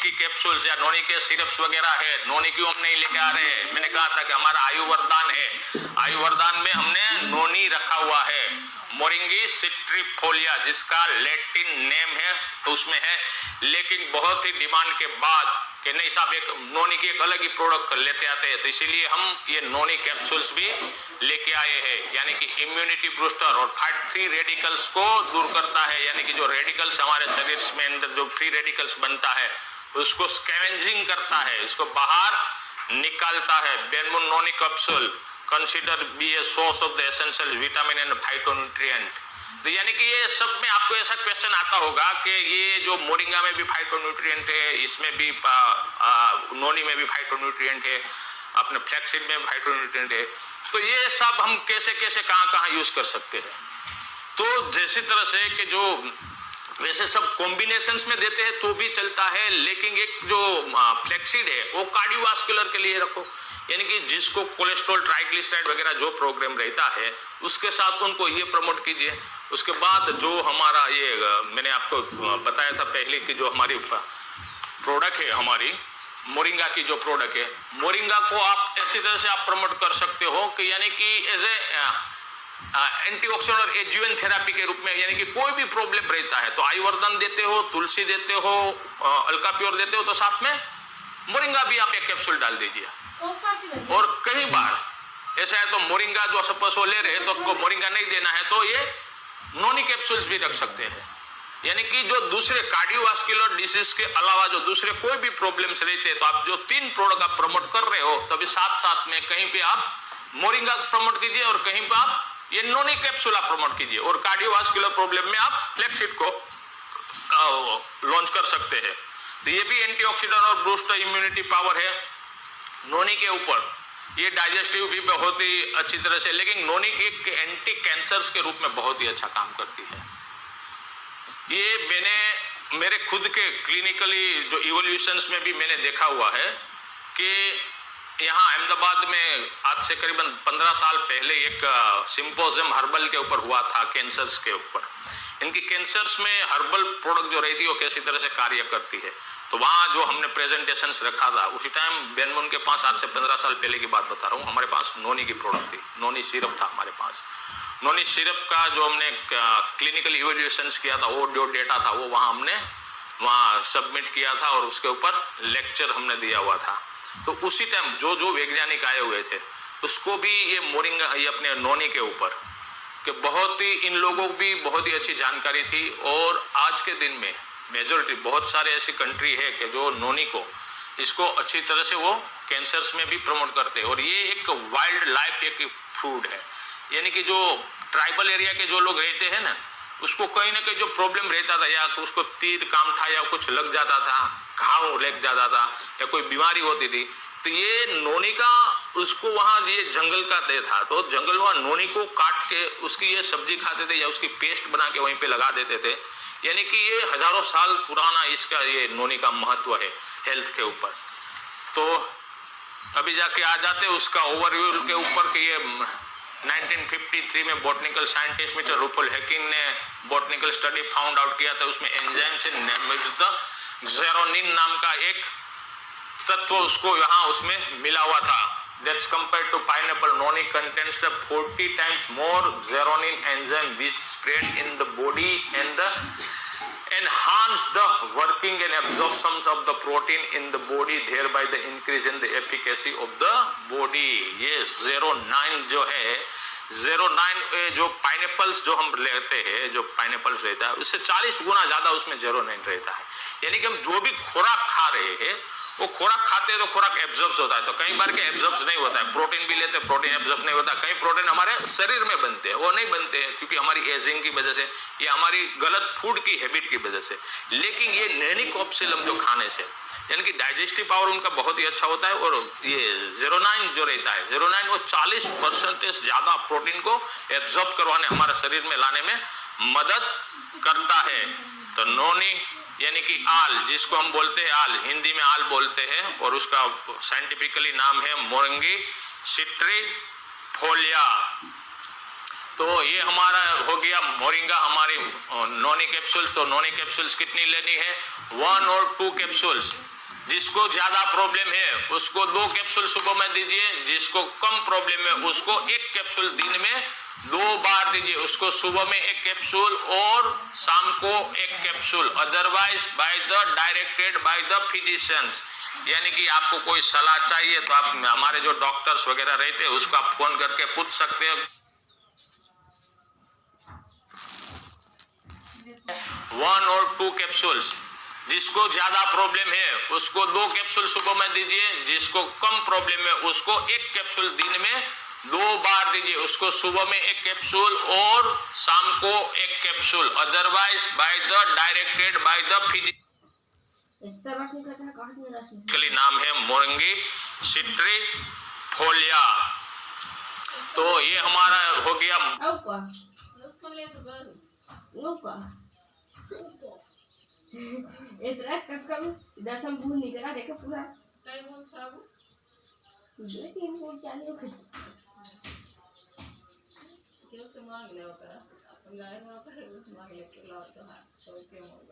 की कैप्सूल्स या नोनी के सिरप्स वगैरह है, नोनी क्यों हम नहीं लेके आ रहे हैं? मैंने कहा था कि हमारा आयुर्वरदान है, आयुर्वरदान में हमने नोनी रखा हुआ है, मोरिंगी सिट्रीफोलिया, जिसका लैटिन नेम है तो उसमें है। लेकिन बहुत ही डिमांड के बाद कि नहीं साहब एक नोनी की एक अलग ही प्रोडक्ट लेते आते हैं, तो इसीलिए हम ये नोनी कैप्सूल्स भी लेके आए हैं, यानी कि इम्यूनिटी बूस्टर और फ्री रेडिकल्स को दूर करता है, यानी कि जो रेडिकल्स हमारे शरीर में अंदर जो फ्री रेडिकल्स बनता है उसको स्कैवेंजिंग करता है, इसको बाहर निकालता है। बेनमून noni capsule consider be a source of the essential vitamin and phytonutrient. तो यानी कि ये सब में आपको ऐसा क्वेश्चन आता होगा कि ये जो मोरिंगा में भी फाइटोन्यूट्रिएंट है, इसमें भी नोनी में भी फाइटोन्यूट्रिएंट है, अपने फ्लैक्सीड में फाइटोन्यूट्रिएंट है, तो ये सब हम कैसे कैसे कहाँ यूज कर सकते हैं? तो जैसी तरह से कि जो वैसे सब कॉम्बिनेशंस में देते हैं तो भी चलता है, लेकिन एक जो फ्लैक्सीड है वो कार्डियोवास्कुलर के लिए रखो, यानी कि जिसको कोलेस्ट्रॉल ट्राइग्लिसराइड वगैरह जो प्रोग्राम रहता है उसके साथ उनको ये प्रमोट कीजिए। उसके बाद जो हमारा ये मैंने आपको बताया था पहले कि जो हमारी प्रोडक्ट है, हमारी मोरिंगा की जो प्रोडक्ट है, मोरिंगा को आप ऐसी तरह से आप प्रमोट कर सकते हो कि यानी कि एज ए एंटीऑक्सीडेंट और एडजुवेंट थेरेपी के रूप में, यानी कि कोई भी प्रॉब्लम रहता है तो आयुर्वेदन देते हो, तुलसी देते हो, अल्का प्योर देते हो, तो साथ में मोरिंगा भी आप एक कैप्सूल डाल दीजिए। और कई बार ऐसा है तो मोरिंगा जो सपोज वो ले रहे हैं तो मोरिंगा नहीं देना है तो ये नोनी कैप्सूल्स भी रख सकते हैं, यानी कि जो दूसरे कार्डियोवास्कुलर डिसीज के अलावा जो दूसरे कोई भी प्रॉब्लम्स रहते हैं तो आप जो 3 प्रोडक्ट आप प्रमोट कर रहे हो तो अभी साथ साथ में कहीं पे आप मोरिंगा प्रमोट कीजिए और कहीं पे आप ये नोनी कैप्सूल आप प्रमोट कीजिए, और कार्डियोवास्कुलर प्रॉब्लम में आप फ्लैक्सीड को लॉन्च कर सकते हैं। तो ये भी एंटीऑक्सीडेंट और बूस्ट इम्यूनिटी पावर है नोनी के ऊपर। ये डाइजेस्टिव भी बहुत ही अच्छी तरह से, लेकिन नोनी एक एंटी कैंसर्स के रूप में बहुत ही अच्छा काम करती है। ये मैंने मेरे खुद के क्लिनिकली जो इवोल्यूशंस में भी मैंने देखा हुआ है कि यहाँ अहमदाबाद में आज से करीबन 15 साल पहले एक सिंपोजियम हर्बल के ऊपर हुआ था, कैंसर्स के ऊपर। इनकी कैंसर्स में हर्बल प्रोडक्ट जो रहती है वो कैसी तरह से कार्य करती है, तो वहाँ जो हमने प्रेजेंटेशंस रखा था उसी टाइम बेनमून के पास, आज से 15 साल पहले की बात बता रहा हूँ, हमारे पास नोनी की प्रोडक्ट थी, नोनी सिरप था हमारे पास। नोनी सिरप का जो हमने क्लिनिकल इवैल्यूएशंस किया था वो जो डेटा था वो हमने वहाँ सबमिट किया था और उसके ऊपर लेक्चर हमने दिया हुआ था। तो उसी टाइम जो वैज्ञानिक आए हुए थे उसको भी ये मोरिंगा, ये अपने नोनी के ऊपर कि बहुत ही इन लोगों को भी बहुत ही अच्छी जानकारी थी। और आज के दिन में मेजोरिटी बहुत सारे ऐसी कंट्री है कि जो नोनी को इसको अच्छी तरह से वो कैंसर्स में भी प्रमोट करते हैं। और ये एक वाइल्ड लाइफ एक फूड है, यानी कि जो ट्राइबल एरिया के जो लोग रहते हैं ना, उसको कहीं ना कहीं जो प्रॉब्लम रहता था, या उसको तीर कामठा या कुछ लग जाता था, घाव लग जाता था या कोई बीमारी होती थी, तो ये नोनी का उसको वहाँ ये जंगल का दे था, तो जंगल वहाँ नोनी को काट के उसकी ये सब्जी खाते थे या उसकी पेस्ट बना के वहीं पे लगा देते थे। यानी कि ये हजारों साल पुराना इसका ये नोनी का महत्व है हेल्थ के ऊपर। तो अभी जाके आ जाते उसका ओवरव्यू के ऊपर कि ये 1953 में botanical scientist mister Rupal hacking ने बॉटनिकल स्टडी फाउंड आउट किया था, उसमें एंजाइम से जेरोनिन नाम का एक तत्व उसको यहाँ उसमें मिला हुआ था। That's compared to pineapple, noni contains the 40 times more zeronin enzyme which spread in the body and enhance the working and absorption of the protein in the body, thereby the increase in the efficacy of the body। ये 09 जो है, 09 जो pineapples जो हम लेते हैं, जो pineapples रहता है उससे 40 गुना ज्यादा उसमें 09 रहता है। यानी कि हम जो भी खुराक खा रहे हैं वो खुराक खाते हैं तो खुराक एब्जॉर्ब होता है, तो कई बार के एब्जॉर्ब नहीं होता है। प्रोटीन भी लेते हैं, प्रोटीन एब्जॉर्ब नहीं होता। कई प्रोटीन हमारे शरीर में बनते हैं, वो नहीं बनते हैं क्योंकि हमारी एजिंग की वजह से या हमारी गलत फूड की हैबिट की वजह से। लेकिन ये नैनिकोप्सिलम जो खाने से यानी कि डाइजेस्टिव पावर उनका बहुत ही अच्छा होता है। और ये 09 जो रहता है, 09 वो 40% ज्यादा प्रोटीन को एब्जॉर्ब करवाने हमारे शरीर में लाने में मदद करता है। तो नोनी यानी कि आल, जिसको हम बोलते हैं आल, हिंदी में आल बोलते हैं, और उसका साइंटिफिकली नाम है मोरिंगी सिट्रीफोलिया। तो ये हमारा हो गया मोरिंगा हमारी नोनी कैप्सूल्स। तो नोनी कैप्सूल्स कितनी लेनी है? 1 और 2 कैप्सूल्स। जिसको ज्यादा प्रॉब्लम है उसको 2 कैप्सूल सुबह में दीजिए, जिसको कम प्रॉब्लम है उसको 1 कैप्सूल दिन में 2 बार दीजिए। उसको सुबह में 1 कैप्सूल और शाम को 1 capsule. Otherwise by the directed by the physicians, यानी कि आपको कोई सलाह चाहिए तो आप हमारे जो डॉक्टर्स वगैरह रहते हैं उसको आप फोन करके पूछ सकते हैं। 1 और 2 कैप्सूल्स। जिसको ज्यादा प्रॉब्लम है उसको 2 कैप्सूल सुबह में दीजिए, जिसको कम प्रॉब्लम है उसको 1 कैप्सूल दिन में 2 बार दीजिए। उसको सुबह में 1 कैप्सूल और शाम को 1 capsule. Otherwise by the directed by the physically नाम है मोरिंगी सिट्रीफोलिया। तो ये हमारा हो गया। Entra kamu dah sembuh nih kan ada ke pula. Kayak mau tahu? Dia timbul jadi oke. Kita semua gila apa? Enggak mau apa semua gila kita lah. So kita mau